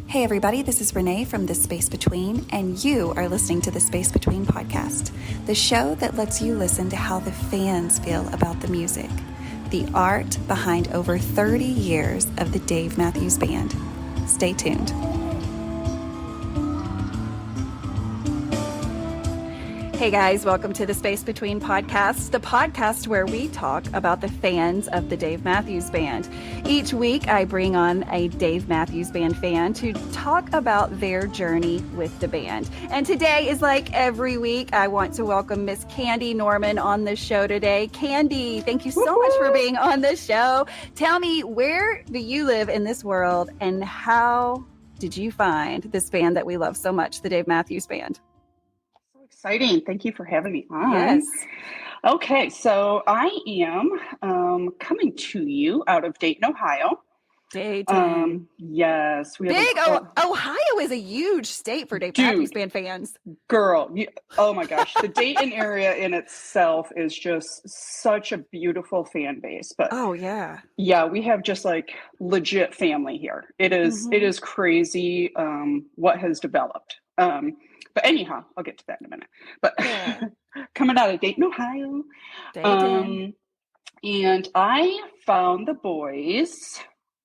Hey everybody, this is Renae from The Space Between, and you are listening to The Space Between podcast, the show that lets you listen to how the fans feel about the music, the art behind over 30 years of the Dave Matthews Band. Stay tuned. Hey guys, welcome to the Space Between podcast, the podcast where we talk about the fans of the Dave Matthews Band. Each week, I bring on a Dave Matthews Band fan to talk about their journey with the band. And today is like every week, I want to welcome Miss Candy Norman on the show today. Candy, thank you so much for being on the show. Tell me, where do you live in this world, and how did you find this band that we love so much, the Dave Matthews Band? Exciting. Thank you for having me on. Yes. Okay, so I am coming to you out of Dayton, Ohio. Dayton. Yes. Ohio is a huge state for Dave Matthews Band fans. Girl, oh my gosh. The Dayton area in itself is just such a beautiful fan base. But oh, yeah. Yeah, we have just like legit family here. It is crazy what has developed. But anyhow, I'll get to that in a minute. But yeah. Coming out of Dayton, Ohio. Dayton. And I found the boys,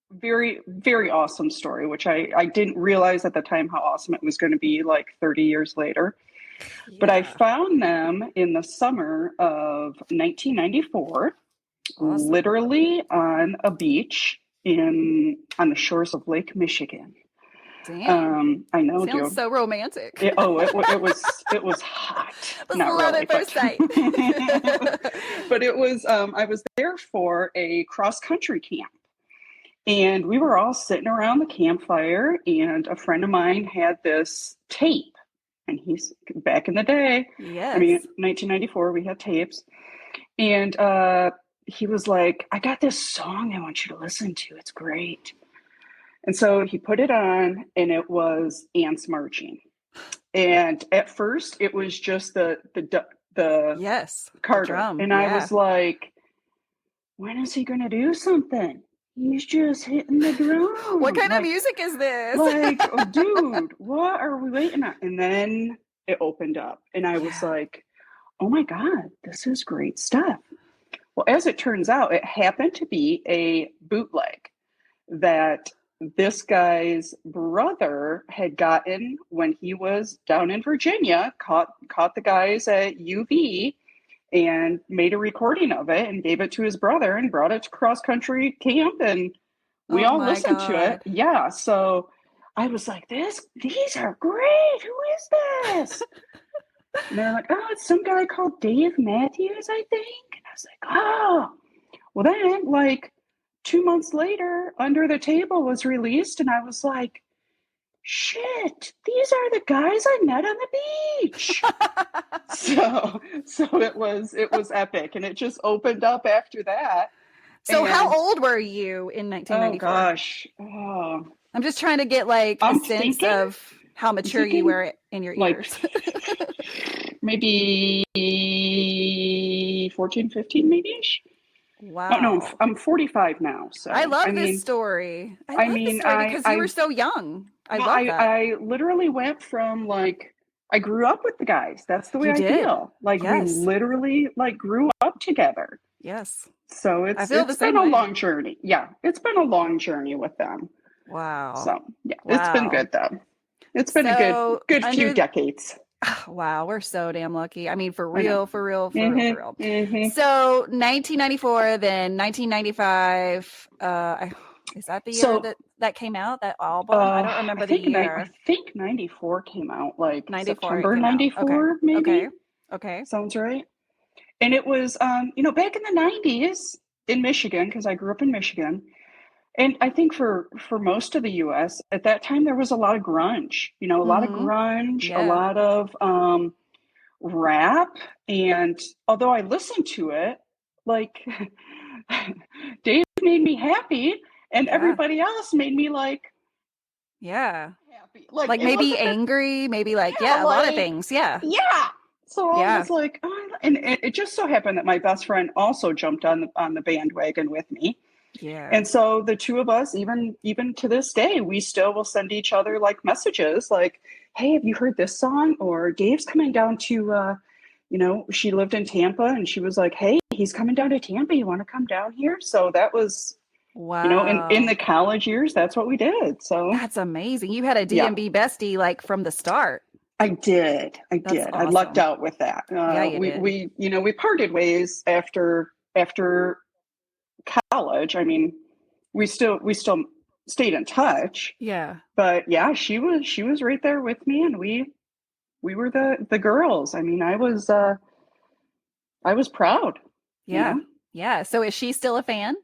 very, very awesome story, which I didn't realize at the time how awesome it was going to be like 30 years later. Yeah. But I found them in the summer of 1994, awesome. Literally on a beach on the shores of Lake Michigan. Damn. I know. Sounds so romantic. It was hot. It was love at first sight. But it was. I was there for a cross country camp, and we were all sitting around the campfire. And a friend of mine had this tape, and he's back in the day. Yes. I mean, 1994, we had tapes, and he was like, "I got this song I want you to listen to. It's great." And so he put it on, and it was ants marching. And at first, it was just the yes, Carter. The drum. And yeah. I was like, when is he going to do something? He's just hitting the drum. What kind of music is this? Like, oh, dude, what are we waiting on? And then it opened up, and I was like, oh my God, this is great stuff. Well, as it turns out, it happened to be a bootleg that this guy's brother had gotten when he was down in Virginia, caught the guys at UV and made a recording of it and gave it to his brother and brought it to cross country camp, and we all listened to it. Yeah. So I was like, these are great. Who is this? And they're like, oh, it's some guy called Dave Matthews, I think. And I was like, oh, well then, like, 2 months later, Under the Table was released, and I was like, shit, these are the guys I met on the beach. so it was epic, and it just opened up after that. So how old were you in 1994? Oh gosh. Oh. I'm just trying to get like a sense of how mature you were in your ears. Maybe 14, 15 maybe-ish. Wow. Oh, no, I'm 45 now. So I love this story. I love this story because you were so young. I literally went from like, I grew up with the guys. That's the way I feel. Like we literally like grew up together. Yes. So it's been a long journey. Yeah. It's been a long journey with them. Wow. So yeah, it's been good though. It's been a good few decades. Wow, we're so damn lucky. I mean, for real. Mm-hmm. So 1994, then 1995. Is that the year that came out? That album? I don't remember the year. I think 94 came out, like 94 September 94, maybe. Okay. Sounds right. And it was, back in the 90s in Michigan, because I grew up in Michigan. And I think for most of the U.S. at that time, there was a lot of grunge, a lot of grunge, a lot of rap. And although I listened to it, like Dave made me happy, and everybody else made me like, happy. Like maybe angry, maybe like, a lot of things. Yeah. Yeah. So I was like, and it just so happened that my best friend also jumped on the bandwagon with me. Yeah. And so the two of us, even to this day, we still will send each other like messages like, hey, have you heard this song? Or Dave's coming down to she lived in Tampa and she was like, hey, he's coming down to Tampa. You want to come down here? So that was, in Wow. the college years, that's what we did. So That's amazing. You had a yeah, DMB bestie like from the start. I did. I That's did. I lucked awesome. out with that. Yeah, you did. We parted ways after college. I mean, we still stayed in touch, Yeah. but yeah, she was right there with me, and we were the girls. I mean, I was proud, you Yeah. know. Yeah. So is she still a fan?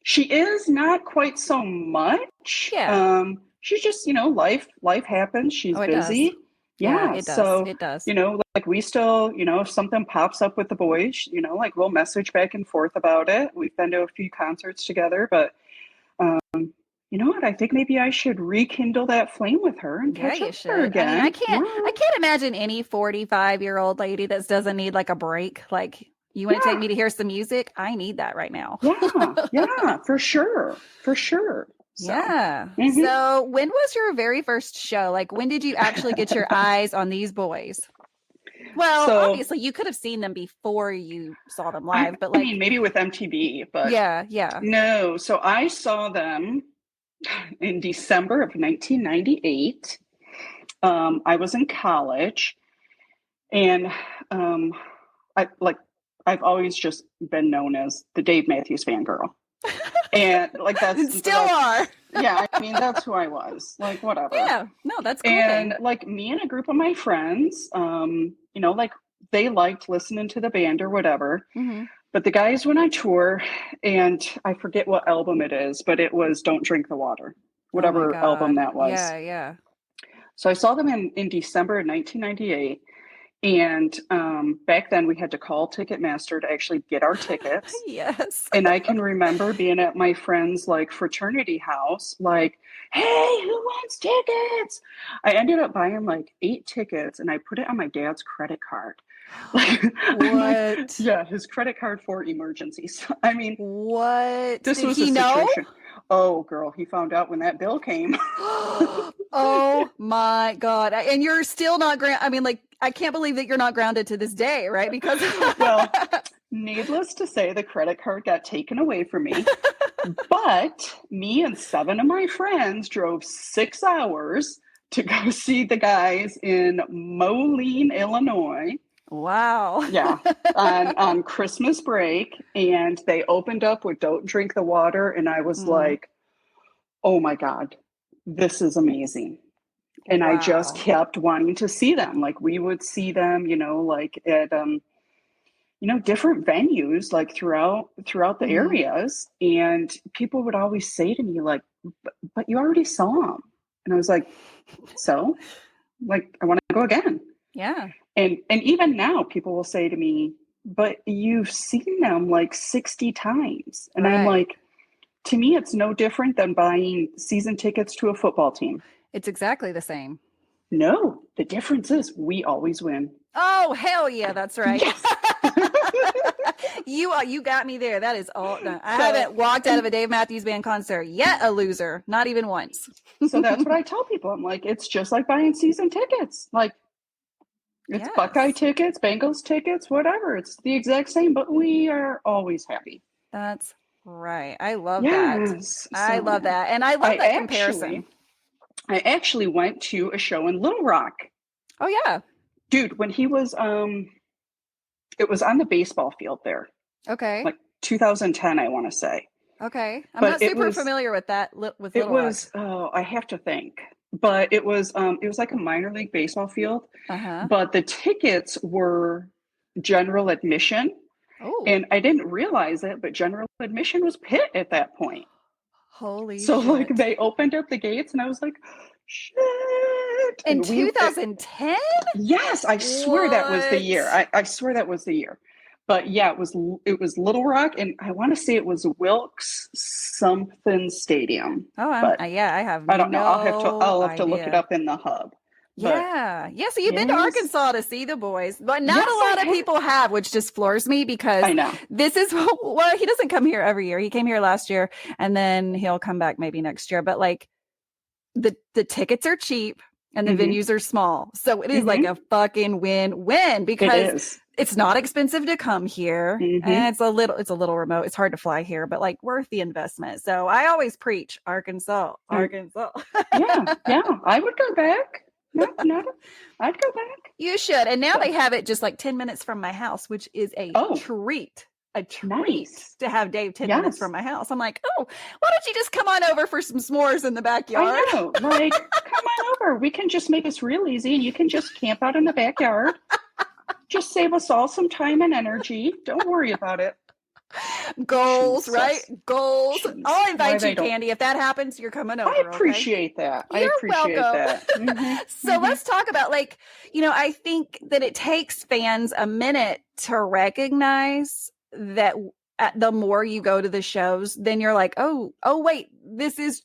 She is not quite so much. Yeah. She's just, life happens. She's Oh, it does. busy. Yeah, Yeah. it does. So, It does. like we still, if something pops up with the boys, like we'll message back and forth about it. We've been to a few concerts together, but you know what? I think maybe I should rekindle that flame with her and Yeah, catch up you with her should. I mean, I again. can't Yeah. I can't imagine any 45-year-old lady that doesn't need like a break. Like, you want to take Yeah. me to hear some music? I need that right now. Yeah. Yeah. For sure. For sure. So, Yeah. mhm. So, when was your very first show? Like, when did you actually get your eyes on these boys? Well, So obviously, you could have seen them before you saw them I, live, but I mean, like, maybe with MTV, but yeah, yeah. no. So I saw them in December of 1998. I was in college, and um, I've always just been known as the Dave Matthews fangirl, and like Still that's are. yeah. I mean, that's who I was. Like whatever. Yeah. No, that's cool And thing. like me and a group of my friends, like they liked listening to the band or whatever. Hmm. But the guys went on tour, and I forget what album it is, but it was Don't Drink the Water, Oh my whatever album God. that was. Yeah, yeah. So I saw them in December of 1998. And back then we had to call Ticketmaster to actually get our tickets. Yes. And I can remember being at my friend's like fraternity house, like, hey, who wants tickets? I ended up buying like 8 tickets and I put it on my dad's credit card. Like, What? yeah, his credit card for emergencies. I mean, What? this Did was a he know? situation. Oh, girl, he found out when that bill came. Oh my God. And you're still not I mean, like, I can't believe that you're not grounded to this day, right? Because Well, needless to say, the credit card got taken away from me. But me and 7 of my friends drove 6 hours to go see the guys in Moline, Illinois. Wow. Yeah, on Christmas break, and they opened up with Don't Drink the Water, and I was Mm, like, oh my God, this is amazing. And I just wow. kept wanting to see them. Like we would see them, like at different venues like throughout the Hmm. areas, and people would always say to me like, but you already saw them. And I was like, so like I want to go again. Yeah. And even now people will say to me, but you've seen them like 60 times. And I'm Right. like, to me it's no different than buying season tickets to a football team. It's exactly the same. No, the difference is we always win. Oh, hell yeah, that's right. Yes. You got me there. That is all. No, I So, haven't walked out of a Dave Matthews Band concert yet a loser. Not even once. so that's what I tell people. I'm like, it's just like buying season tickets. Like it's Yes. Buckeye tickets, Bengals tickets, whatever. It's the exact same, but we are always happy. That's right. I love that. Yes. I So love that. And I love that comparison. I actually went to a show in Little Rock. Oh yeah. Dude, when he was it was on the baseball field there. Okay. Like 2010, I want to say. Okay. I'm But not super familiar with that with it Little Rock. was I have to think. But it was like a minor league baseball field. Uh-huh. But the tickets were general admission. Oh. And I didn't realize it, but general admission was pit at that point. Holy So shit. like they opened up the gates and I was like, shit. In And 2010? yes, I swear that was the year. What? I swear that was the year. But yeah, it was Little Rock, and I want to say it was Wilkes something Stadium. Oh, But yeah, I have I don't know. I'll have to no look it idea. up in the hub. But Yeah. So you've been to yes, Arkansas to see the boys, but not yes, a I lot of have. people have, which just floors me because I know. this is, well, he doesn't come here every year. He came here last year and then he'll come back maybe next year. But like the tickets are cheap and the Hmm. venues are small. So it is like Hmm. a fucking win-win It because is. it's not expensive to come here Hmm. and it's a little remote. It's hard to fly here, but like worth the investment. So I always preach Arkansas, Arkansas. Yeah, yeah. I would go back. No, not. I'd go back. You should. And now So, they have it just like 10 minutes from my house, which is a oh, treat. A treat nice. to have Dave 10 minutes from Yes, my house. I'm like, oh, why don't you just come on over for some s'mores in the I backyard? know. Like, come on over. We can just make this real easy, and you can just camp out in the backyard. Just save us all some time and energy. Don't worry about it. Goals, right? Jesus. Goals. Jeez. I'll Why invite they you, don't. Candy. If that happens, you're coming I over, okay? appreciate that. I You're appreciate welcome. that. Hmm. So Hmm. let's talk about like, I think that it takes fans a minute to recognize that the more you go to the shows, then you're like, oh, wait, this is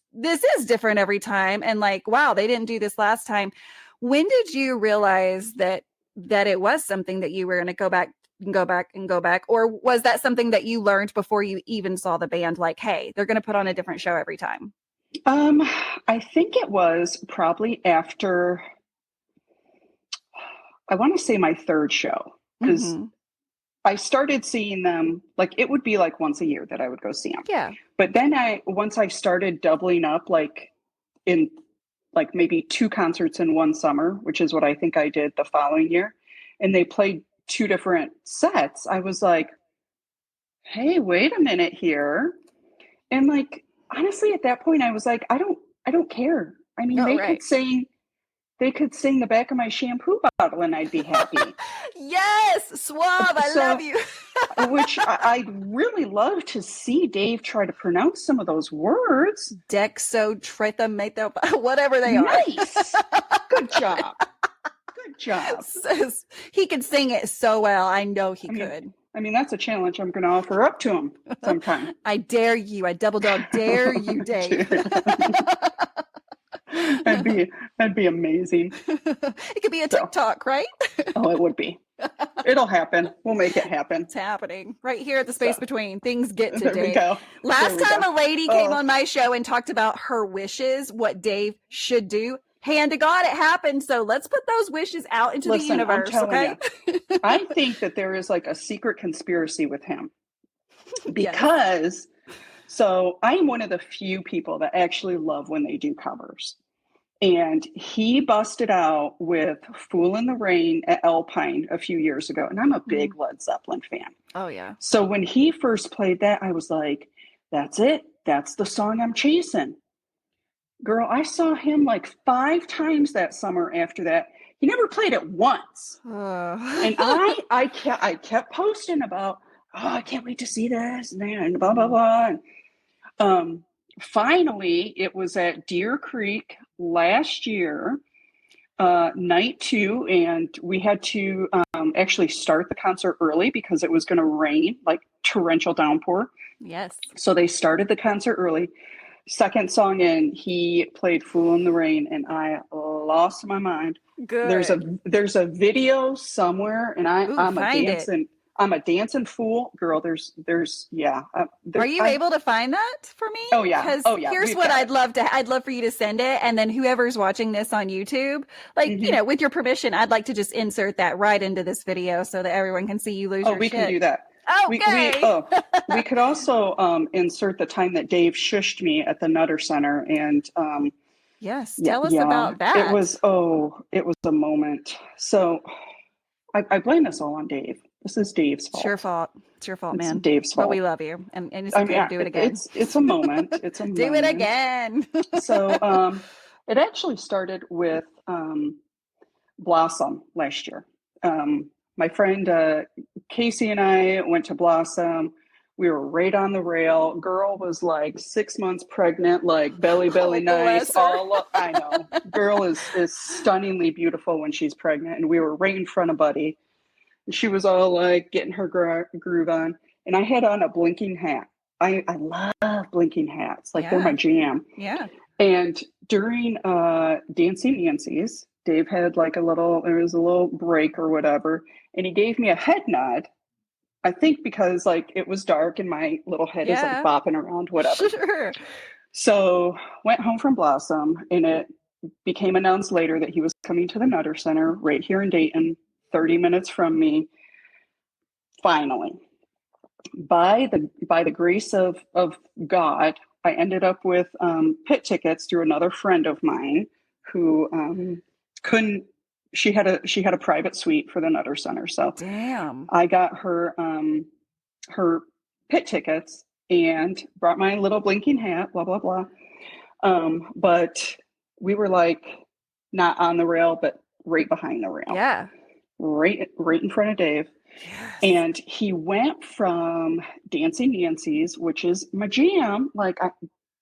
different every time. And like, wow, they didn't do this last time. When did you realize that it was something that you were going to go back and go back and go back? Or was that something that you learned before you even saw the band? Like, hey, they're going to put on a different show every time. Um, I think it was probably after, I want to say my third show, because Mm-hmm. I started seeing them, like it would be like once a year that I would go see them. Yeah. But then once I started doubling up, like in like maybe two concerts in one summer, which is what I think I did the following year, and they played two different sets, I was like, hey, wait a minute here. And like honestly, at that point I was like, I don't care. I mean, Oh, right. they could sing the back of my shampoo bottle and I'd be happy. Yes, Suave, I love So, you. which I'd really love to see Dave try to pronounce some of those words. Dexotrimethyl, whatever they are. Nice. Good job. Good job. He could sing it so well. I know he could. I mean, that's a challenge I'm going to offer up to him sometime. I dare you. I double dog dare you, Dave. That'd be amazing. It could be a TikTok, right? Oh, it would be. It'll happen. We'll make it happen. It's happening right here at the space between. Things get to There we Dave. go. Last time a lady came Oh. on my show and talked about her wishes, what Dave should do. Hand to God, it happened. So let's put those wishes out into the universe. I'm telling Okay. you, I think that there is like a secret conspiracy with him because so I'm one of the few people that actually love when they do covers. And he busted out with Fool in the Rain at Alpine a few years ago. And I'm a big Led Zeppelin fan. Oh, yeah. So when he first played that, I was like, that's it. That's the song I'm chasing. Girl, I saw him like 5 times that summer after that. He never played it once. And I kept posting about, oh, I can't wait to see this and blah, blah, blah. And, finally, it was at Deer Creek last year, night 2, and we had to actually start the concert early because it was going to rain, like torrential downpour. Yes. So they started the concert early. Second song in, he played Fool in the Rain, and I lost my mind. Good. There's a video somewhere, and I'm a dancing fool, girl. Are you able to find that for me? Oh yeah. Because here's what I'd love for you to send it, and then whoever's watching this on YouTube, like with your permission, I'd like to just insert that right into this video so that everyone can see you lose your shit. We can do that. Okay. We could also insert the time that Dave shushed me at the Nutter Center, and yes, tell us about that. It was a moment. So I blame this all on Dave. This is Dave's fault. It's your fault, man. It's Dave's fault. But we love you, and it's okay to do it again. It's a moment. It's a do moment. it again. So it actually started with Blossom last year. My friend Casey and I went to Blossom. We were right on the rail. Girl was like 6 months pregnant, like belly nice. I know. Girl is stunningly beautiful when she's pregnant. And we were right in front of Buddy. And she was all like getting her groove on. And I had on a blinking hat. I love blinking hats. Like they're my jam. Yeah. And during Dancing Nancy's, Dave had like there was a little break or whatever, and he gave me a head nod. I think because like it was dark and my little head is like Yeah. bopping around, whatever. Sure. So went home from Blossom, and it became announced later that he was coming to the Nutter Center right here in Dayton, 30 minutes from me. Finally, by the grace of God, I ended up with pit tickets through another friend of mine who couldn't. She had a private suite for the Nutter Center, so Damn. I got her pit tickets and brought my little blinking hat. Blah blah blah. But we were like not on the rail, but right behind the rail. Yeah. Right in front of Dave. Yes. And he went from Dancing Nancy's, which is my jam. Like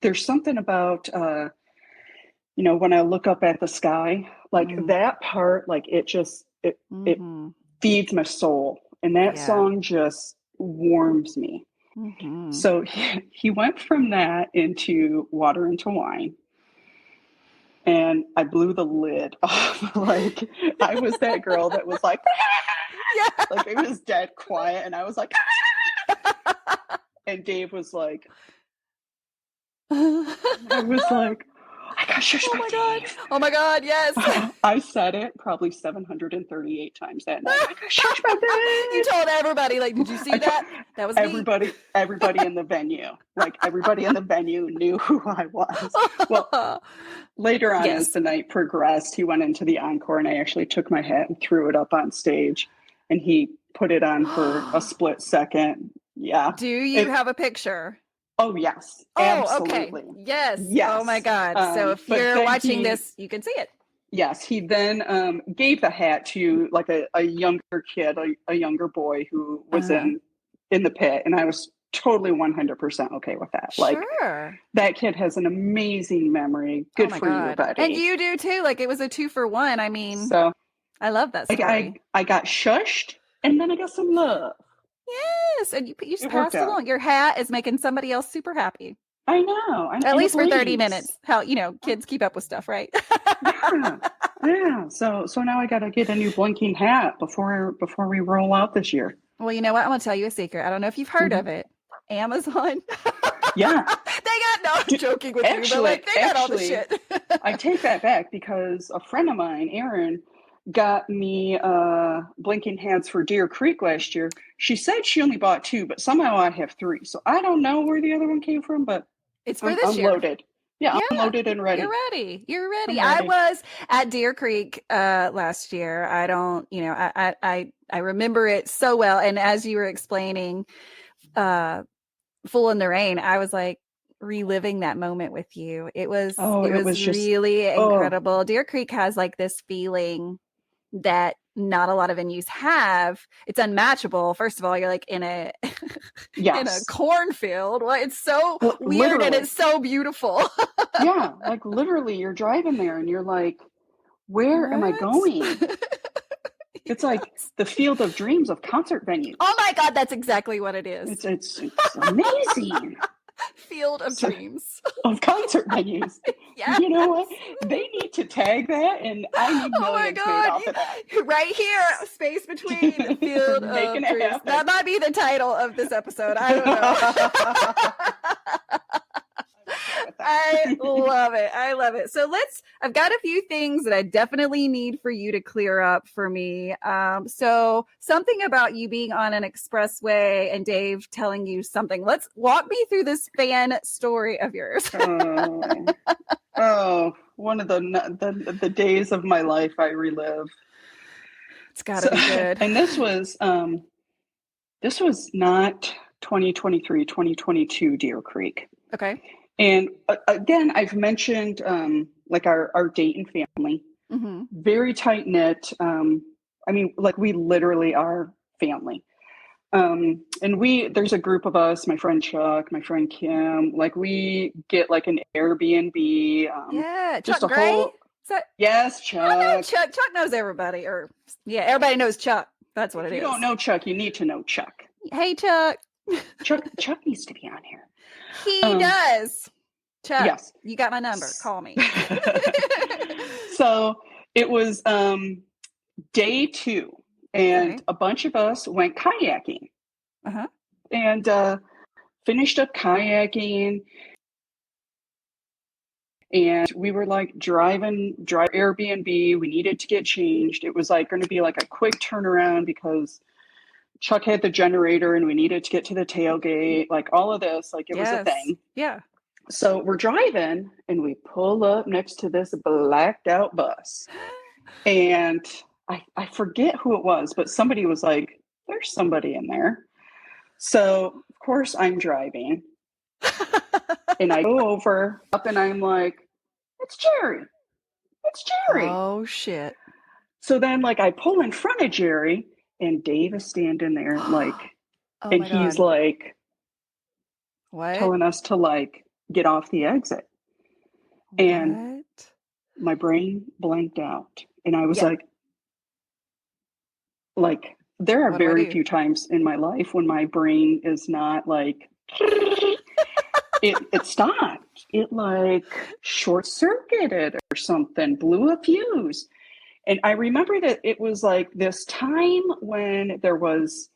there's something about, when I look up at the sky, like that part, like it feeds my soul. And that song just warms me. So he went from that into Water into Wine. And I blew the lid off. Like I was that girl that was like, yeah. Like it was dead quiet, and I was like, and Dave was like, I was like, I got shush by Dave. Oh my God, yes. I said it probably 738 times that night. I got shush by Dave. You told everybody, like, did you see that? That was everybody. Me. Everybody in the venue, like everybody in the venue knew who I was. Well, later on, as the night progressed, he went into the encore, and I actually took my hat and threw it up on stage, and he put it on for a split second. Yeah. Do you have a picture? Oh, yes. Absolutely. Okay. Yes. Yes. Oh my God. So if you're watching this, you can see it. Yes. He then gave the hat to like a younger kid, a younger boy who was in the pit. And I was totally 100% okay with that. Like that kid has an amazing memory. Good for you, buddy. And you do too. Like it was a 2-for-1. I mean, so I love that story. I got shushed, and then I got some love. Yes, and you just passed along. Your hat is making somebody else super happy. I know. At least for 30 minutes. How, kids keep up with stuff, right? Yeah. So now I got to get a new blinking hat before we roll out this year. Well, you know what? I'm going to tell you a secret. I don't know if you've heard of it. Amazon. Yeah. I'm joking with you, but like, they got all the shit. I take that back because a friend of mine, Erin, got me blinking hats for Deer Creek last year. She said she only bought 2, but somehow I have 3. So I don't know where the other one came from, but it's for this year. Loaded. Yeah, I'm loaded and ready. You're ready. I was at Deer Creek last year. I don't, I remember it so well. And as you were explaining Full in the Rain, I was like reliving that moment with you. It was just really incredible. Deer Creek has like this feeling that not a lot of venues have. It's unmatchable. First of all, you're like in a in a cornfield. Well, it's so weird and it's so beautiful. Yeah, like literally you're driving there and you're like, where am I going? It's like the field of dreams of concert venues. Oh my God, that's exactly what it is. It's amazing. Field of dreams of concert venues. Yes. You know what? They need to tag that, and I need millions made off of that. Right here, space between the field of dreams. That might be the title of this episode. I don't know. I love it. So I've got a few things that I definitely need for you to clear up for me. So something about you being on an expressway and Dave telling you something. Let's walk me through this fan story of yours. One of the days of my life I relive. It's gotta be good. And this was not 2023, 2022 Deer Creek. Okay. And again, I've mentioned like our Dayton family, very tight knit. I mean, like we literally are family. And there's a group of us, my friend Chuck, my friend Kim, like we get like an Airbnb. Just Chuck Gray? Yes, Chuck. Chuck knows everybody, everybody knows Chuck. That's what it is. If you don't know Chuck, you need to know Chuck. Hey, Chuck. Chuck needs to be on here. He does. Chuck, yes. You got my number. Call me. So It was day 2, and Okay. a bunch of us went kayaking Uh-huh. and finished up kayaking. And we were like drive Airbnb. We needed to get changed. It was like going to be like a quick turnaround because Chuck had the generator and we needed to get to the tailgate, like all of this, like it was a Yes. thing. Yeah. So we're driving and we pull up next to this blacked out bus. And I forget who it was, but somebody was like, there's somebody in there. So, of course, I'm driving and I go over up and I'm like, it's Jerry. It's Jerry. Oh shit. So then, like, I pull in front of Jerry and Dave is standing there, like, Oh and my he's God. like What? telling us to like get off the exit. And What? my brain blanked out. And I was Yeah. like, there are What do I very do? few times in my life when my brain is not like it stopped. It like short circuited or something, blew a fuse. And I remember that it was like this time when there was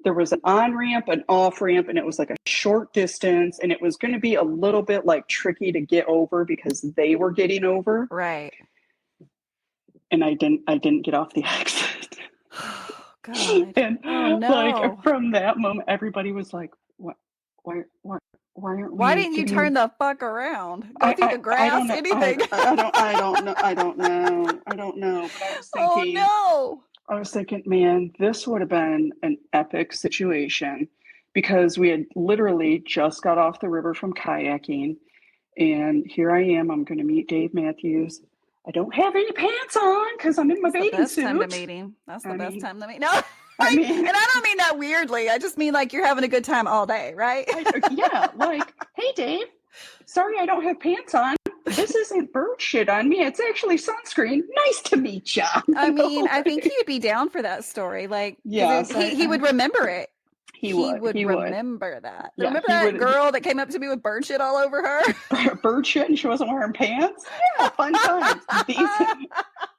an on ramp, an off ramp, and it was like a short distance, and it was going to be a little bit like tricky to get over because they were getting over, Right. and I didn't get off the exit. Oh God. And Oh like no. from that moment, everybody was like, "What? Why aren't Why we didn't you turn getting?" the fuck around? Go through the I grass, don't know. anything. I don't know. I don't know. I don't know. But Oh no. I was thinking, man, this would have been an epic situation because we had literally just got off the river from kayaking. And here I am. I'm going to meet Dave Matthews. I don't have any pants on because I'm in my That's the bathing best time to suit. meet him. That's the I best mean, time to meet. No, I and mean, I don't mean that weirdly. I just mean like you're having a good time all day, right? yeah, like, hey, Dave, sorry I don't have pants on. This isn't bird shit on me. It's actually sunscreen. Nice to meet ya. I mean, I think he'd be down for that story, like because Yes, he would remember it. he He would. would He would. remember that. Yeah, Remember he that would. girl that came up to me with bird shit all over her? Bird shit and she wasn't wearing pants. Yeah, fun times. These,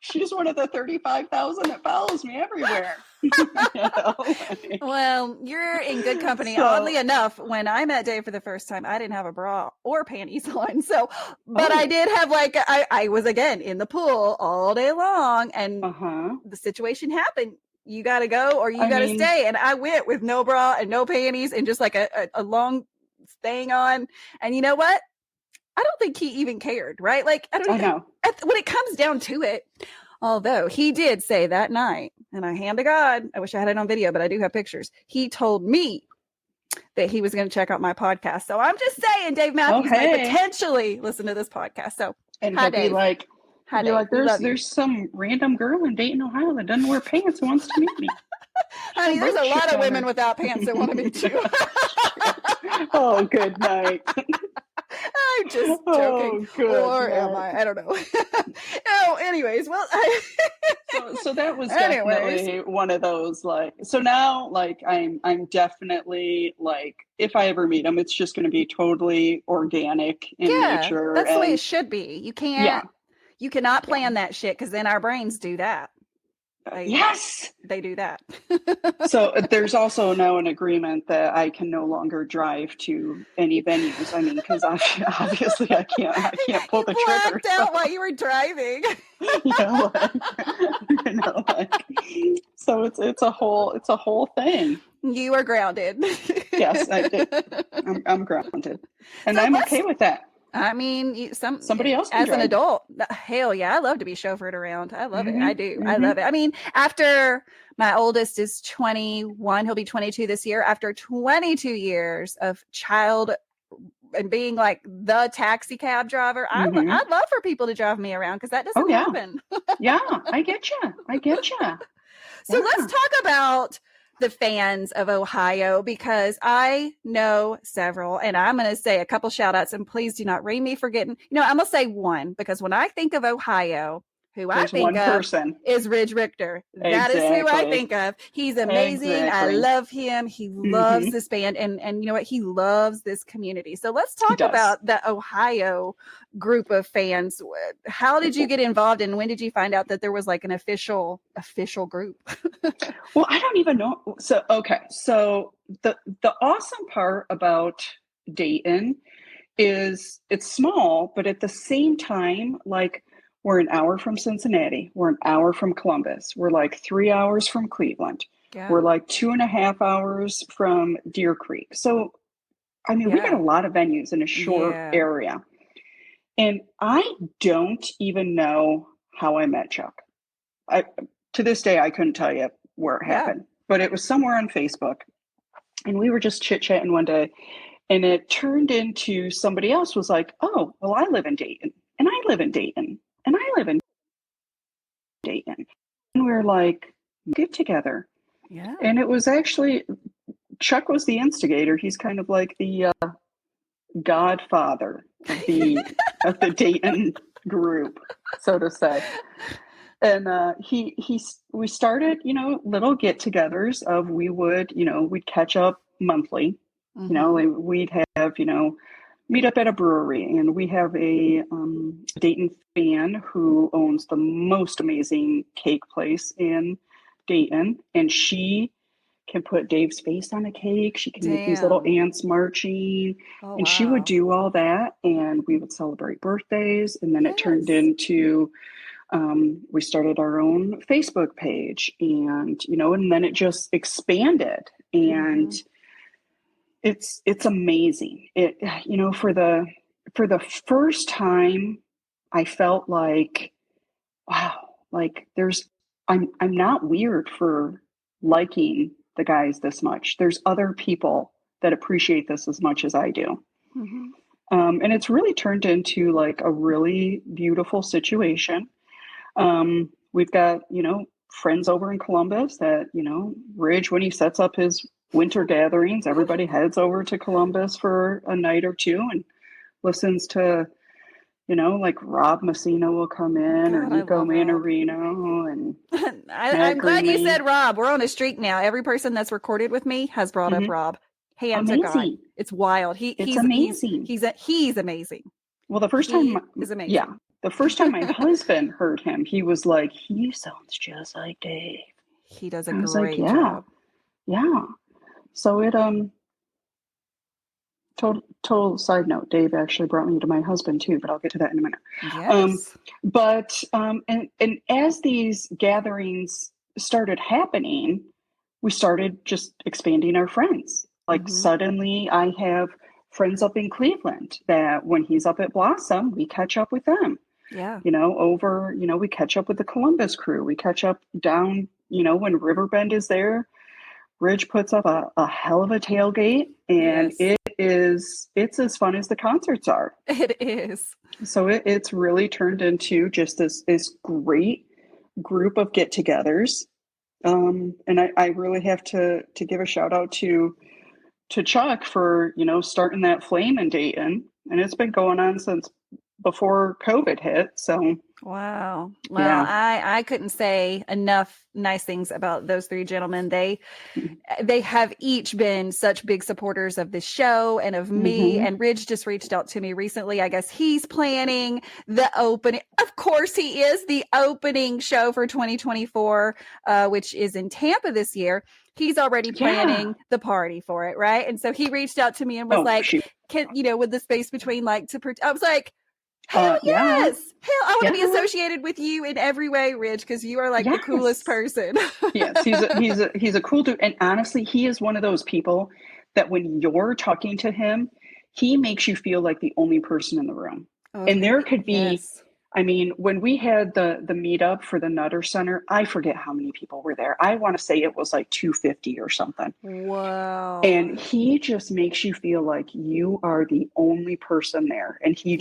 she's one of the 35,000 that follows me everywhere. You know? Well, you're in good company. So, Oddly enough, when I met Dave for the first time, I didn't have a bra or panties on. So, but I did have like, I was again in the pool all day long and the situation happened. You got to go or you got to stay. And I went with no bra and no panties and just like a long thing on. And you know what? I don't think he even cared, right? Like, I know. When it comes down to it, although he did say that night, and I hand to God, I wish I had it on video, but I do have pictures. He told me that he was going to check out my podcast. So I'm just saying Dave Matthews might potentially listen to this podcast. So and hi, he'll Dave. be like, hi, Dave. there's some random girl in Dayton, Ohio that doesn't wear pants who wants to meet me. Honey, there's a lot of women without pants that want to meet you. Oh, good night. I'm just joking. Or am I? I don't know. No, anyways, well, so that was definitely one of those like, so now like I'm definitely like, if I ever meet him, it's just going to be totally organic in nature. That's the way it should be. You can't, you cannot plan that shit because then our brains do that. They do that. So there's also now an agreement that I can no longer drive to any venues. I mean, because obviously I can't pull the trigger. Out while you were driving. So it's a whole thing. You are grounded. Yes, I'm grounded, and I'm okay with that. I mean, somebody else can as drive. An adult. Hell yeah, I love to be chauffeured around. I love it. I do. I love it. I mean, after my oldest is 21, he'll be 22 this year. After 22 years of child and being like the taxi cab driver, I'd love for people to drive me around because that doesn't happen. Yeah, I get you. So let's talk about the fans of Ohio because I know several, and I'm going to say a couple shout outs, and please do not read me for getting, I'm going to say one because when I think of Ohio, who I There's think one of person. is Ridge Richter. That is who I Exactly. think of. He's amazing. I Exactly. love him. He loves this band, and you know what? He loves this community. So let's He talk does. about the Ohio group of fans. How did you get involved, and when did you find out that there was like an official group? Well, I don't even know. So, okay. So the awesome part about Dayton is it's small, but at the same time, like we're an hour from Cincinnati, we're an hour from Columbus, we're like 3 hours from Cleveland, Yeah. we're like 2.5 hours from Deer Creek. So, I mean, we got Yeah. a lot of venues in a short Yeah. area. And I don't even know how I met Chuck. I to this day I couldn't tell you where it Yeah. happened, but it was somewhere on Facebook, and we were just chit chatting one day, and it turned into somebody else was like, "Oh, well, I live in Dayton, and I live in Dayton, and I live in Dayton," and we were like, "Get together." Yeah. And it was actually Chuck was the instigator. He's kind of like the godfather of the Dayton group, so to say. And we started, little get-togethers of we'd catch up monthly. And we'd have meet up at a brewery, and we have a Dayton fan who owns the most amazing cake place in Dayton, and she can put Dave's face on a cake. She can make these little Damn. ants marching, Oh, and she would wow. do all that, and we would celebrate birthdays, and then it turned Yes. into we started our own Facebook page, and then it just expanded, and it's amazing. It for the first time, I felt like, wow, like I'm not weird for liking the guys this much. There's other people that appreciate this as much as I do. Mm-hmm. And it's really turned into like a really beautiful situation. We've got, friends over in Columbus that, Ridge, when he sets up his winter gatherings, everybody heads over to Columbus for a night or two and listens to, like Rob Messina will come in, or God, I Nico love Rob. Manarino and Matt I'm glad you Greenlee. said Rob. We're on a streak now. Every person that's recorded with me has brought up Hmm. Rob. Hand to God. Amazing. It's wild. It's amazing. He's amazing. Well, the first time, He is yeah, amazing. the first time my husband heard him, he was like, he sounds just like Dave. He does a I was like, great yeah, job. yeah. So total side note, Dave actually brought me to my husband too, but I'll get to that in a minute. Yes. And as these gatherings started happening, we started just expanding our friends. Like Mm-hmm. suddenly I have friends up in Cleveland that when he's up at Blossom, we catch up with them. Yeah. We catch up with the Columbus crew. We catch up down, when Riverbend is there. Ridge puts up a hell of a tailgate, and Yes. it's as fun as the concerts are. It is. So it's really turned into just this great group of get-togethers. And I really have to give a shout out to Chuck for starting that flame in Dayton, and it's been going on since before COVID hit. So Wow. Well, yeah. I couldn't say enough nice things about those three gentlemen. They have each been such big supporters of the show and of me. Mm-hmm. And Ridge just reached out to me recently. I guess he's planning the opening. Of course, he is the opening show for 2024, which is in Tampa this year. He's already planning the party for it, right? And so he reached out to me and was like, Shoot. with the space between like I was like, hell Yeah. yes. Hell, I want to be associated with you in every way, Ridge, because you are like the coolest person. Yes, he's a cool dude. And honestly, he is one of those people that when you're talking to him, he makes you feel like the only person in the room. Oh, And there could be, yes. I mean, when we had the meetup for the Nutter Center, I forget how many people were there. I want to say it was like 250 or something. Wow. And he just makes you feel like you are the only person there. And he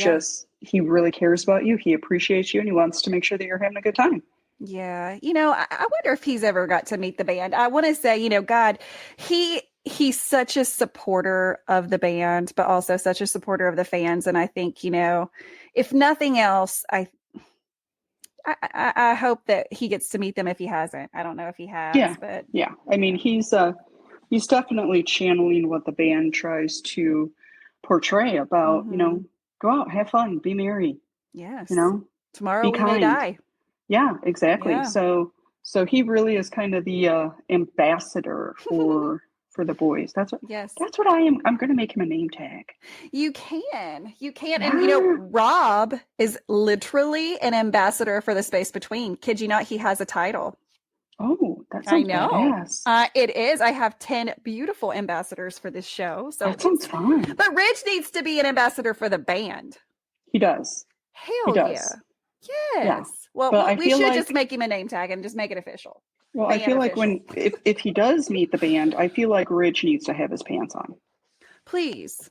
really cares about you. He appreciates you, and he wants to make sure that you're having a good time. Yeah. I wonder if he's ever got to meet the band. I want to say, God, he's such a supporter of the band, but also such a supporter of the fans. And I think, if nothing else, I hope that he gets to meet them if he hasn't. I don't know if he has, Yeah, but yeah. I mean, he's definitely channeling what the band tries to portray about, mm-hmm. go out, have fun, be merry, you Yes. know, Tomorrow be we may kind. die. Yeah, exactly. Yeah. So he really is kind of the ambassador for the boys. Yes. That's what I am. I'm going to make him a name tag. You can. You can. And Yeah. Rob is literally an ambassador for the space between. Kid you not, he has a title. Oh, that I sounds know. badass. It is. I have 10 beautiful ambassadors for this show. So That sounds fun. but Rich needs to be an ambassador for the band. He does. He Hell yeah. does. Yeah. Yes. Well, But I we feel should just like make him a name tag and just make it official. Well, I Band feel like official. if he does meet the band, I feel like Rich needs to have his pants on. Please.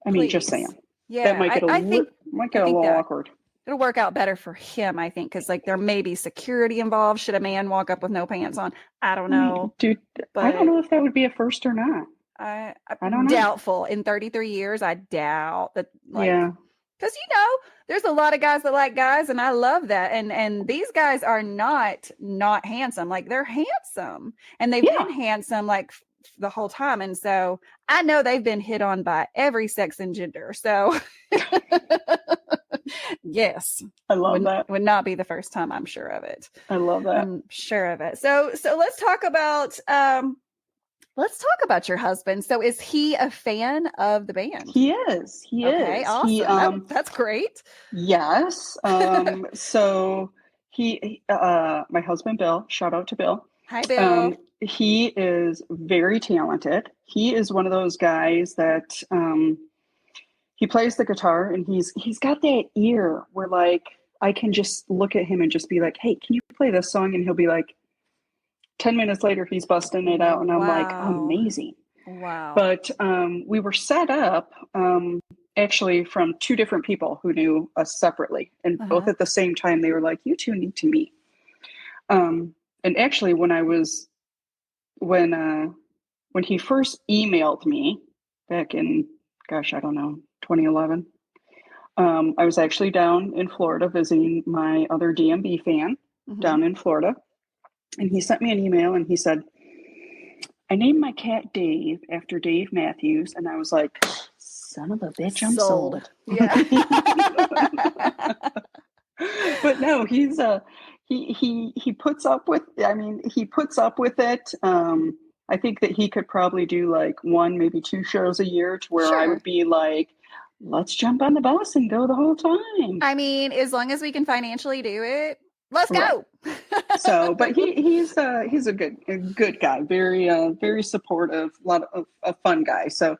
I mean, just saying. Yeah. That might get I think a I think little that awkward. it'll work out better for him, I think, because like there may be security involved. Should a man walk up with no pants on? I don't know. Dude, I don't know if that would be a first or not. I don't know. Doubtful. In 33 years, I doubt that. Yeah. Because there's a lot of guys that like guys, and I love that. And these guys are not handsome. Like they're handsome, and they've been handsome like the whole time. And so I know they've been hit on by every sex and gender. So yes, I love that. Would not be the first time. I'm sure of it. I love that. I'm sure of it. So let's talk about your husband. So is he a fan of the band? He is. He okay, is. Awesome. That's great. Yes. So he my husband Bill, shout out to Bill. Hi Bill. He is very talented. He is one of those guys that he plays the guitar, and he's got that ear where like I can just look at him and just be like, "Hey, can you play this song?" And he'll be like, 10 minutes later, he's busting it out, and I'm like, amazing. Wow. But we were set up actually from two different people who knew us separately, and both at the same time, they were like, "You two need to meet." And actually, when he first emailed me back in, gosh, I don't know, 2011, I was actually down in Florida visiting my other DMB fan down in Florida. And he sent me an email and he said, "I named my cat Dave after Dave Matthews." And I was like, son of a bitch, I'm sold. Yeah. But no, he's he puts up with, he puts up with it. I think that he could probably do like one, maybe two shows a year to where I would be like, let's jump on the bus and go the whole time. I mean, as long as we can financially do it, let's go. So, but he's a good guy, very supportive, a lot of a fun guy. So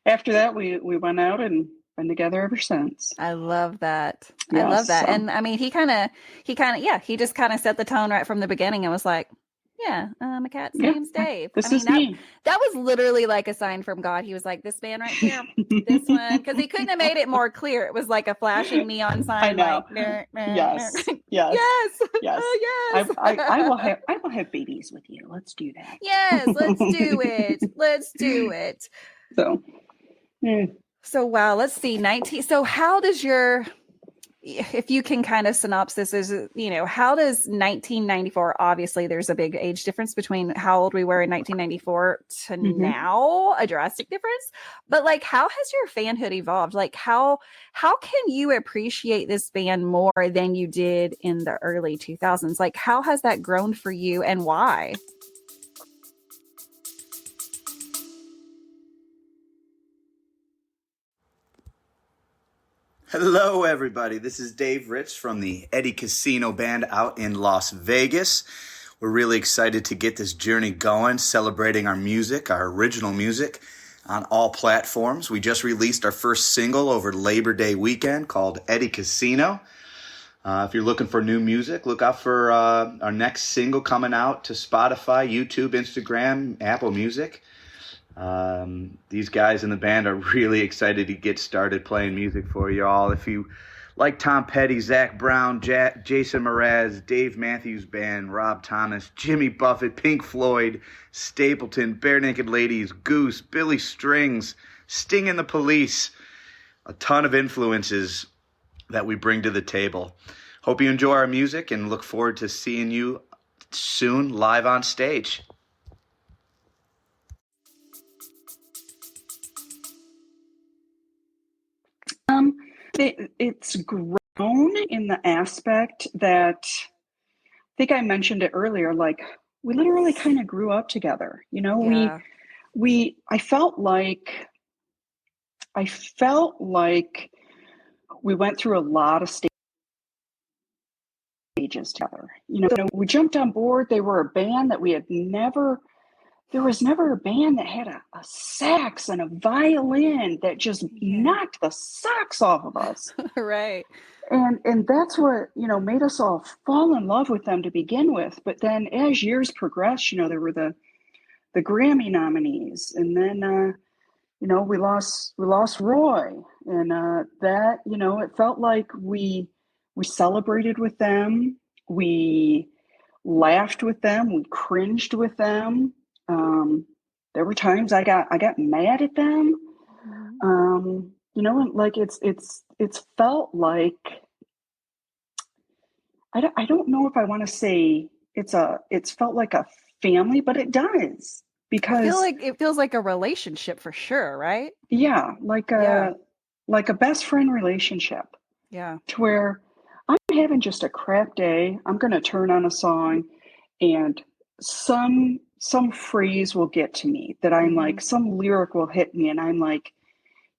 after that, we went out and been together ever since. I love that. Yes, I love that. And I mean, he just kind of set the tone right from the beginning and was like, yeah, my cat's name's Dave. This is me. That was literally like a sign from God. He was like, this man right here, this one, because he couldn't have made it more clear. It was like a flashing neon sign. I know. Like, Yes. I will have babies with you. Let's do that. Yes, let's do it. Let's do it. So, So wow, let's see. So how does if you can kind of synopsis is, how does 1994, obviously there's a big age difference between how old we were in 1994 to now, a drastic difference, but like, how has your fanhood evolved? Like how can you appreciate this band more than you did in the early 2000s? Like how has that grown for you and why? Hello, everybody. This is Dave Rich from the Eddie Casino Band out in Las Vegas. We're really excited to get this journey going, celebrating our music, our original music, on all platforms. We just released our first single over Labor Day weekend called Eddie Casino. If you're looking for new music, look out for our next single coming out to Spotify, YouTube, Instagram, Apple Music. These guys in the band are really excited to get started playing music for you all. If you like Tom Petty, Zach Brown, Jason Mraz, Dave Matthews Band, Rob Thomas, Jimmy Buffett, Pink Floyd, Stapleton, Bare Naked Ladies, Goose, Billy Strings, Sting and the Police, a ton of influences that we bring to the table. Hope you enjoy our music and look forward to seeing you soon live on stage. It's grown in the aspect that I think I mentioned it earlier, like we literally kind of grew up together. You know, Yeah. I felt like we went through a lot of stages together. You know, we jumped on board. They were a band that we had never, there was never a band that had a sax and a violin that just knocked the socks off of us. Right. And that's what, you know, made us all fall in love with them to begin with. But then as years progressed, you know, there were the Grammy nominees, and then you know, we lost Roy, and that, you know, it felt like we celebrated with them, we laughed with them, we cringed with them. There were times I got mad at them. You know, and like it's felt like I don't know if I want to say it's felt like a family, but it does, I feel because like it feels like a relationship for sure, right? yeah, like a best friend relationship, Yeah. to where I'm having just a crap day. I'm going to turn on a song, and some phrase will get to me that I'm like, some lyric will hit me, and I'm like,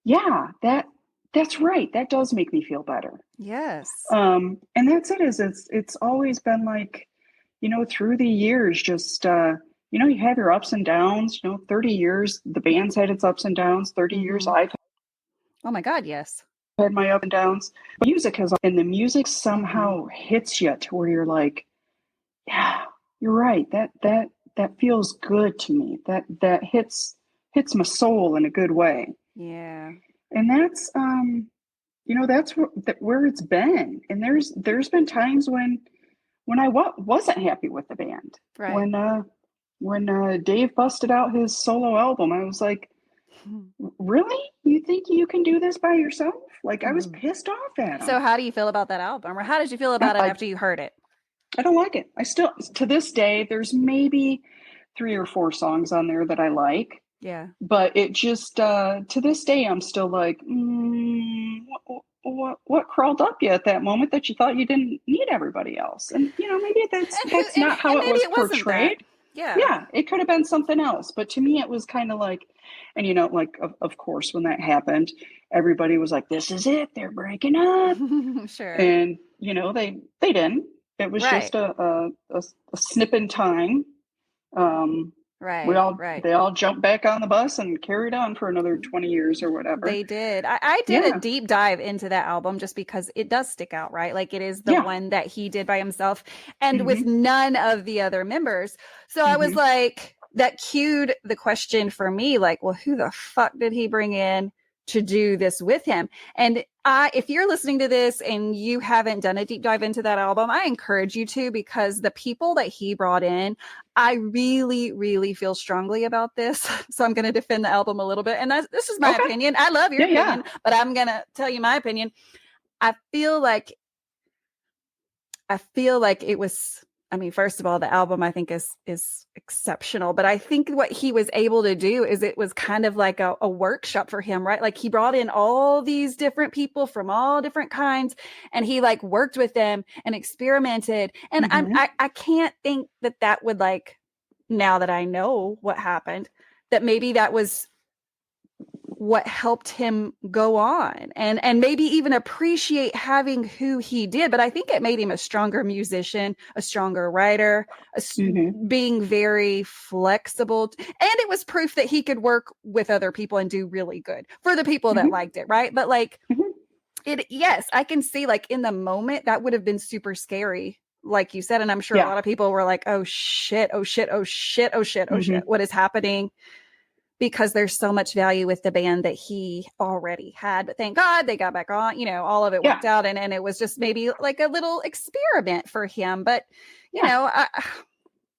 yeah, that's right. That does make me feel better. Yes. And that's it. It's always been like, you know, through the years, just you know, you have your ups and downs. You know, 30 years the band's had its ups and downs. 30 years I've Oh my God, yes. had my up and downs. And the music somehow hits you to where you're like, yeah, you're right. That feels good to me. That hits my soul in a good way. Yeah. And that's you know, that's where it's been. And there's been times when I wasn't happy with the band. Right. When Dave busted out his solo album, I was like, really? You think you can do this by yourself? Like, I was pissed off at him. So how do you feel about that album? Or how did you feel about it after you heard it? I don't like it. I still, to this day, there's maybe 3 or 4 songs on there that I like. Yeah. But it just, to this day, I'm still like, what crawled up you at that moment that you thought you didn't need everybody else? And, you know, maybe that's not how it was portrayed. Yeah, it could have been something else. But to me, it was kind of like, and, you know, like, of course, when that happened, everybody was like, this is it. They're breaking up. Sure. And, you know, they didn't. It was just a snip in time. They all jumped back on the bus and carried on for another 20 years or whatever. They did. I did a deep dive into that album just because it does stick out, right? Like it is the one that he did by himself and with none of the other members. So I was like, that cued the question for me, like, well, who the fuck did he bring in to do this with him? And if you're listening to this and you haven't done a deep dive into that album, I encourage you to, because the people that he brought in, I really, really feel strongly about this. So I'm going to defend the album a little bit. And this is my opinion. I love your opinion, but I'm going to tell you my opinion. I feel like it was, I mean, first of all, the album I think is exceptional, but I think what he was able to do is it was kind of like a workshop for him, right? Like he brought in all these different people from all different kinds, and he like worked with them and experimented. And I can't think that would, like, now that I know what happened, that maybe that was what helped him go on and maybe even appreciate having who he did. But I think it made him a stronger musician, a stronger writer, being very flexible. And it was proof that he could work with other people and do really good for the people that liked it, right? But like yes, I can see, like, in the moment that would have been super scary, like you said. And I'm sure a lot of people were like, oh shit, oh shit, oh shit, oh shit, oh shit, what is happening? Because there's so much value with the band that he already had. But thank God they got back on, you know, all of it worked out. And it was just maybe like a little experiment for him. But, you know,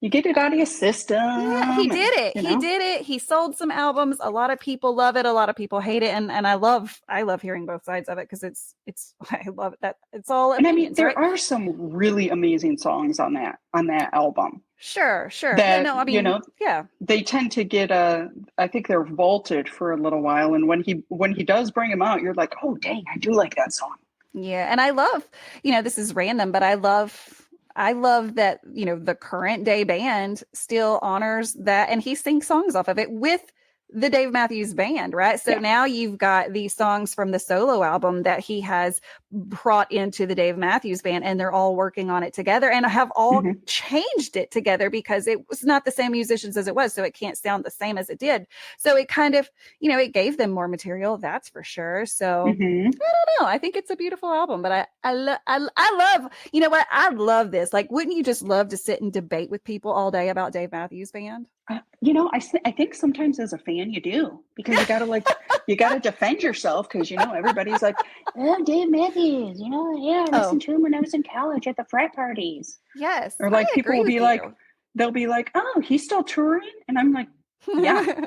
You get it out of your system. Yeah, he did it. You He know? did it. He sold some albums. A lot of people love it. A lot of people hate it. And I love hearing both sides of it because it's I love it that it's all And I mean, opinions, there right? are some really amazing songs on that album Sure. Yeah, that, no, I you mean, know, yeah. they tend to get I think they're vaulted for a little while. And when he does bring them out, you're like, oh dang, I do like that song. Yeah, and I love, this is random, but I love that, the current day band still honors that and he sings songs off of it with the Dave Matthews Band, right? So Yeah. now you've got these songs from the solo album that he has brought into the Dave Matthews Band and they're all working on it together and have all Mhm. changed it together because it was not the same musicians as it was, so it can't sound the same as it did. So it kind of, it gave them more material, that's for sure. So Mhm. no, I think it's a beautiful album, but I love, you know what? I love this. Like, wouldn't you just love to sit and debate with people all day about Dave Matthews Band? I think sometimes as a fan you do because you gotta defend yourself because everybody's like, oh, Dave Matthews, yeah, I listened to him when I was in college at the frat parties. Yes, Or like I people agree will with be like, you. they'll be like, oh, he's still touring, and I'm like, yeah,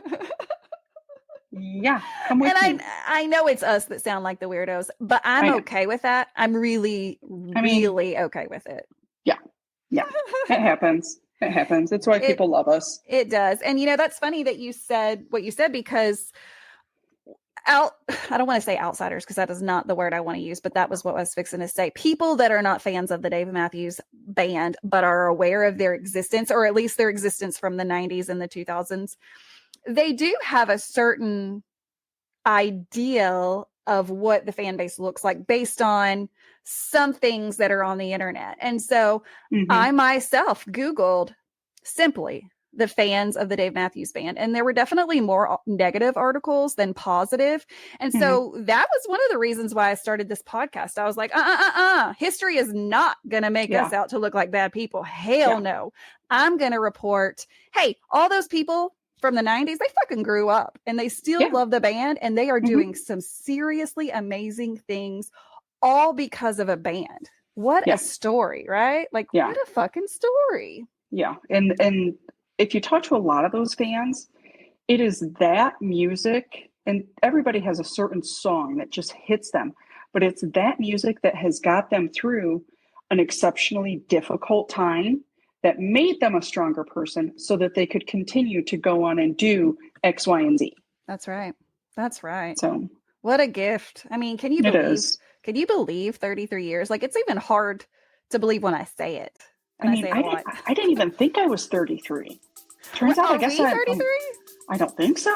yeah, come with And me. I know it's us that sound like the weirdos, but I'm I know. okay with that. I'm really, I mean, really okay with it. yeah, it happens. It happens. It's why people love us. It does. And that's funny that you said what you said because I don't want to say outsiders because that is not the word I want to use, but that was what I was fixing to say. People that are not fans of the Dave Matthews Band, but are aware of their existence, or at least their existence from the 90s and the 2000s, they do have a certain ideal of what the fan base looks like based on some things that are on the internet. And so I myself Googled simply the fans of the Dave Matthews Band, and there were definitely more negative articles than positive. And so that was one of the reasons why I started this podcast. I was like, history is not going to make us out to look like bad people. Hell no. I'm going to report, hey, all those people from the 90s, they fucking grew up and they still love the band and they are doing some seriously amazing things all because of a band. What a story, right? Like, what a fucking story. Yeah. And if you talk to a lot of those fans, it is that music, and everybody has a certain song that just hits them, but it's that music that has got them through an exceptionally difficult time that made them a stronger person so that they could continue to go on and do X, Y, and Z. That's right. That's right. So what a gift. I mean, can you believe 33 years? Like, it's even hard to believe when I say it. And I didn't even think I was 33. Turns out, I guess I'm 33? I don't think so.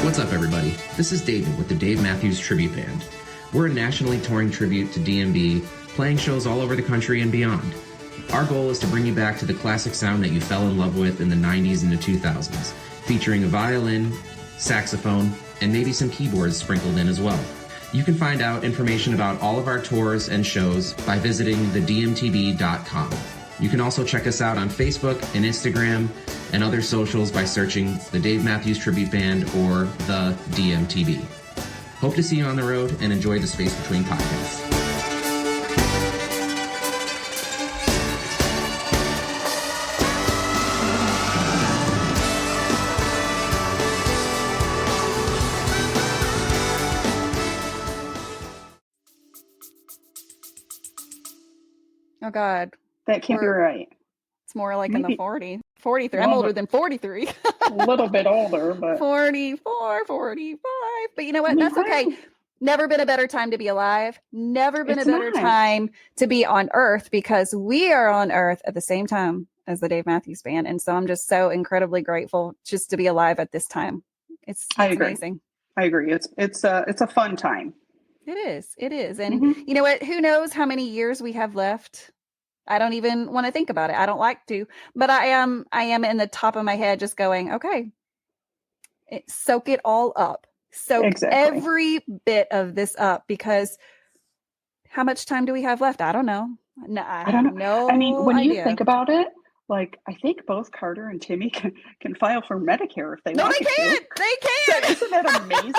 What's up, everybody? This is David with the Dave Matthews Tribute Band. We're a nationally touring tribute to DMB, playing shows all over the country and beyond. Our goal is to bring you back to the classic sound that you fell in love with in the 90s and the 2000s, featuring a violin, saxophone, and maybe some keyboards sprinkled in as well. You can find out information about all of our tours and shows by visiting thedmtb.com. You can also check us out on Facebook and Instagram and other socials by searching the Dave Matthews Tribute Band or the DMTB. Hope to see you on the road and enjoy the Space Between podcast. Oh, God. That can't be right. It's more like maybe in the 43. I'm older than 43. A little bit older, but 44, 45. But you know what? That's okay. Never been a better time to be alive. Never been a better time to be on Earth because we are on Earth at the same time as the Dave Matthews Band. And so I'm just so incredibly grateful just to be alive at this time. It's amazing. I agree. It's a fun time. It is. It is. And you know what? Who knows how many years we have left? I don't even want to think about it. I don't like to, but I am in the top of my head just going, okay, soak it all up. Soak every bit of this up because how much time do we have left? I don't know. No, I don't know. I mean, when you think about it, like, I think both Carter and Timmy can file for Medicare if they No, want they to. can't. They can't. Isn't that amazing?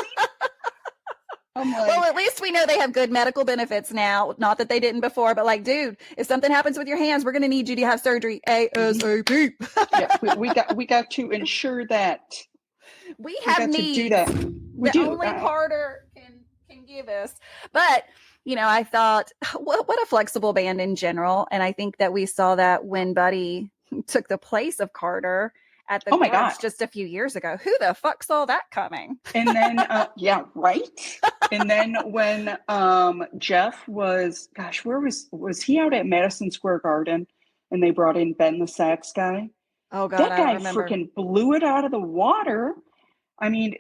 I'm like, Well, at least we know they have good medical benefits now. Not that they didn't before, but like, dude, if something happens with your hands, we're going to need you to have surgery ASAP. yeah, we got to ensure that. We have got needs to do that. We that do. only Carter can give us. But I thought, what a flexible band in general, and I think that we saw that when Buddy took the place of Carter at the Oh my Garage God. just a few years ago. Who the fuck saw that coming? And then, yeah, right. And then when Jeff was, gosh, where was he out at Madison Square Garden, and they brought in Ben the sax guy? Oh God, That I guy don't remember. freaking blew it out of the water. I mean,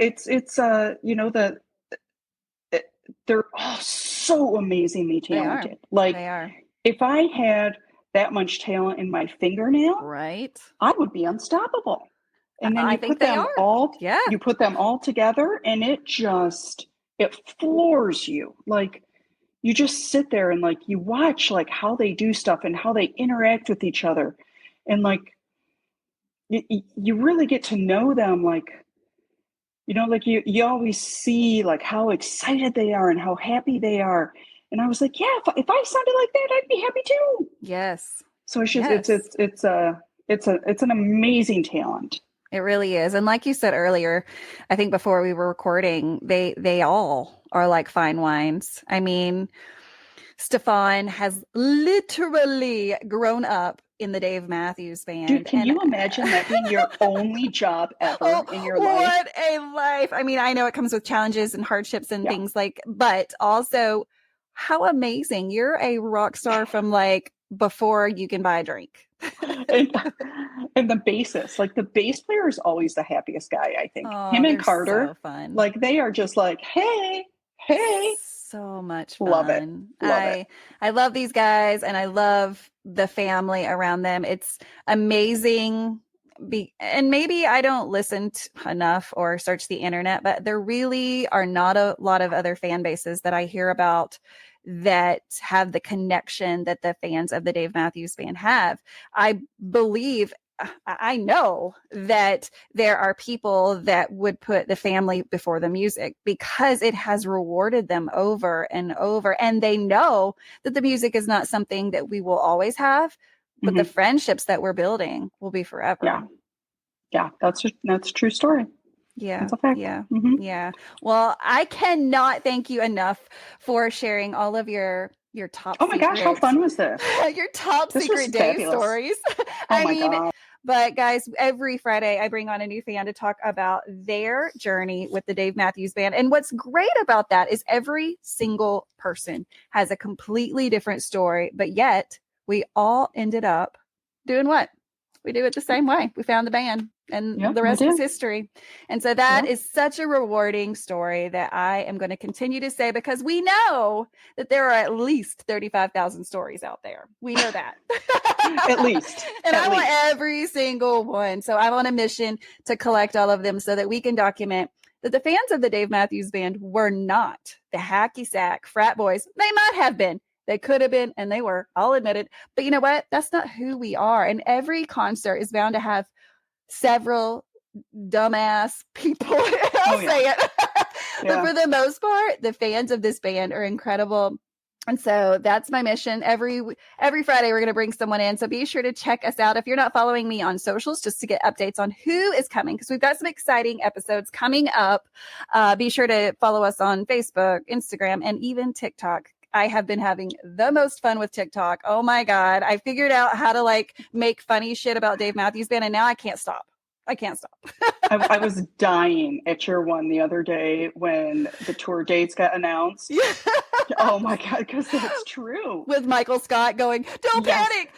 they're all so amazingly talented. They are. If I had that much talent in my fingernail, Right. I would be unstoppable. And then I you think put they them are. all, Yeah. you put them all together, and it floors you. Like, you just sit there and like you watch like how they do stuff and how they interact with each other, and like you really get to know them. Like, like you always see like how excited they are and how happy they are. And I was like, yeah, if I sounded like that, I'd be happy too. Yes. So it's just it's an amazing talent. It really is. And like you said earlier, I think before we were recording, they all are like fine wines. I mean, Stefan has literally grown up in the Dave Matthews Band. Dude, can you imagine that being your only job ever in your life? What a life. I mean, I know it comes with challenges and hardships and things but also how amazing. You're a rock star from like before you can buy a drink. and the bassist, like the bass player is always the happiest guy, I think. Oh, him and Carter, so fun. like they are just like, hey, so much fun. Love it. I love these guys, and I love the family around them. It's amazing. And maybe I don't listen enough or search the internet, but there really are not a lot of other fan bases that I hear about that have the connection that the fans of the Dave Matthews Band have. I know that there are people that would put the family before the music because it has rewarded them over and over. And they know that the music is not something that we will always have, but the friendships that we're building will be forever. Yeah, that's a true story. Yeah. That's a fact. Yeah. Mm-hmm. Yeah. Well, I cannot thank you enough for sharing all of your top Oh my gosh, how fun was this? Your top This secret was Dave fabulous. stories. Oh my God. But guys, every Friday I bring on a new fan to talk about their journey with the Dave Matthews Band. And what's great about that is every single person has a completely different story, but yet we all ended up doing what? We do it the same way. We found the band, and the rest is history. And so that is such a rewarding story that I am going to continue to say, because we know that there are at least 35,000 stories out there. We know that. At least. And I want every single one. So I'm on a mission to collect all of them so that we can document that the fans of the Dave Matthews Band were not the hacky sack frat boys. They might have been. They could have been, and they were, I'll admit it. But you know what? That's not who we are. And every concert is bound to have several dumbass people. I'll say it. But for the most part, the fans of this band are incredible. And so that's my mission. Every Friday, we're going to bring someone in. So be sure to check us out. If you're not following me on socials, just to get updates on who is coming, because we've got some exciting episodes coming up. Be sure to follow us on Facebook, Instagram, and even TikTok. I have been having the most fun with TikTok. Oh my God. I figured out how to like make funny shit about Dave Matthews Band, and now I can't stop. I was dying at your one the other day when the tour dates got announced. Yeah. Oh my God, because that's true. With Michael Scott going, don't panic,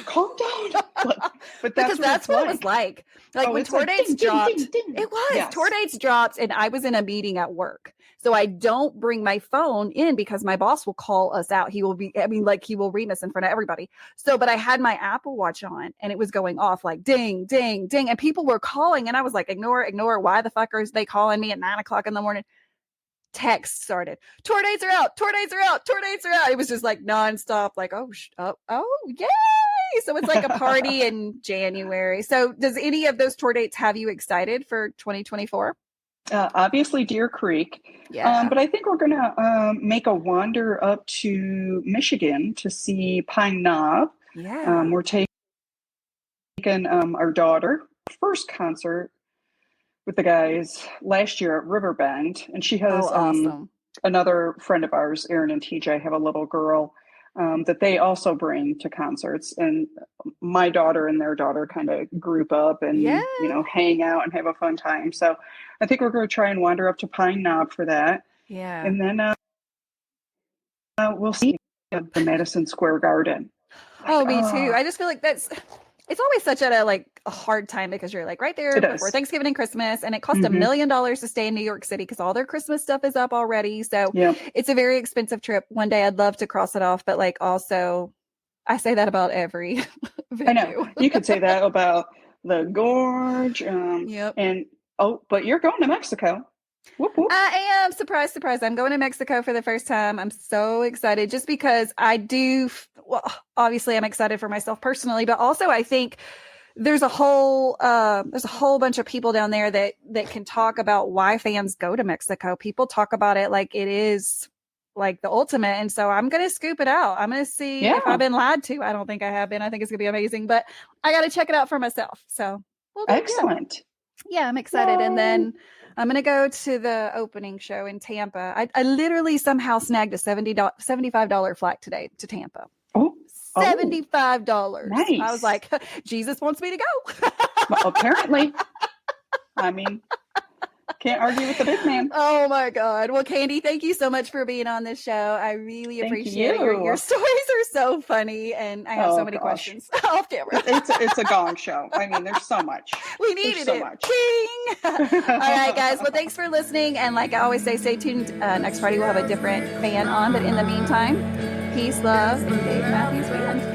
calm down. But that's what it was like. Like when tour dates dropped, ding, ding. It was tour dates dropped, and I was in a meeting at work. So I don't bring my phone in because my boss will call us out. He will ring us in front of everybody. So, but I had my Apple Watch on, and it was going off like ding, ding, ding. And people were calling, and I was like, ignore. Why the fuck are they calling me at 9:00 in the morning? Text started. Tour dates are out. It was just like nonstop, like, oh, yay. nice. So it's like a party in January. So does any of those tour dates have you excited for 2024? Obviously Deer Creek. Yeah. But I think we're going to make a wander up to Michigan to see Pine Knob. Yeah. We're taking our daughter first concert with the guys last year at Riverbend, and she has awesome. another friend of ours, Aaron and TJ, have a little girl that they also bring to concerts, and my daughter and their daughter kind of group up and hang out and have a fun time. So I think we're going to try and wander up to Pine Knob for that. Yeah. And then we'll see the Madison Square Garden. Me too. I just feel like it's always such a hard time because you're like right there before Thanksgiving and Christmas, and it costs $1 million to stay in New York City because all their Christmas stuff is up already. So it's a very expensive trip. One day I'd love to cross it off, but also I say that about every venue. I know. You could say that about the Gorge. But you're going to Mexico. Whoop, whoop. I am. Surprise. I'm going to Mexico for the first time. I'm so excited just because obviously I'm excited for myself personally, but also I think there's a whole bunch of people down there that can talk about why fans go to Mexico. People talk about it like it is like the ultimate. And so I'm going to scoop it out. I'm going to see if I've been lied to. I don't think I have been. I think it's going to be amazing, but I got to check it out for myself. So excellent. Yeah, I'm excited. Yay. And then I'm going to go to the opening show in Tampa. I literally somehow snagged a $75 flight today to Tampa. Oh, $75. Nice. I was like, Jesus wants me to go. Well, apparently. I mean, can't argue with the big man. Oh my God. Well, Candy, thank you so much for being on this show. I really appreciate it. Your stories are so funny, and I have so many questions off camera. It's a gong show. I mean, there's so much. We needed it. King. All right, guys. Well, thanks for listening. And like I always say, stay tuned. Next Friday, we'll have a different fan on. But in the meantime, peace, love, and Dave Matthews Band.